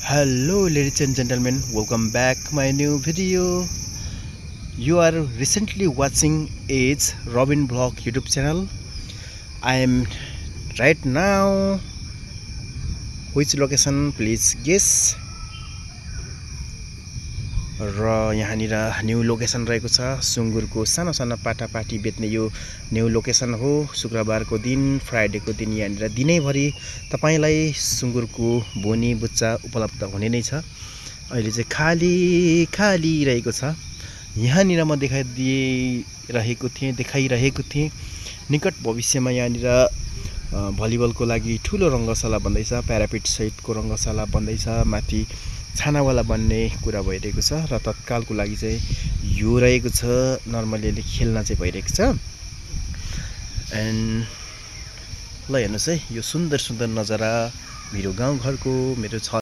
Hello ladies and gentlemen, welcome back my new video. You are recently watching Age Robin Vlog YouTube channel. I am right now. Which location please guess? र यहाँनिर new location रहेको छ सुँगुरको सानो सानो पाटापाटी बेच्ने यो new location हो। शुक्रबारको दिन फ्राइडेको दिन यहाँनिर दिनैभरि तपाईलाई सुँगुरको बोनी बुच्चा उपलब्ध हुने नै छ। अहिले चाहिँ खाली खाली रहेको छ। यहाँनिर म देखाइरहेको थिएँ निकट भविष्यमा यहाँनिर भलिबलको लागि ठुलो रङ्गशाला बन्दैछ, प्यारापिट सहितको रङ्गशाला बन्दैछ, माथि छानावाला बन्ने कुरा भइरहेको छ र तत्कालको लागि चाहिँ यो रहेको छ। नर्मली खेल्न चाहिँ भइरहेको छ। एन्ड ल हेर्नुहोस् है, यो सुन्दर सुन्दर नजारा मेरो गाउँघरको मेरो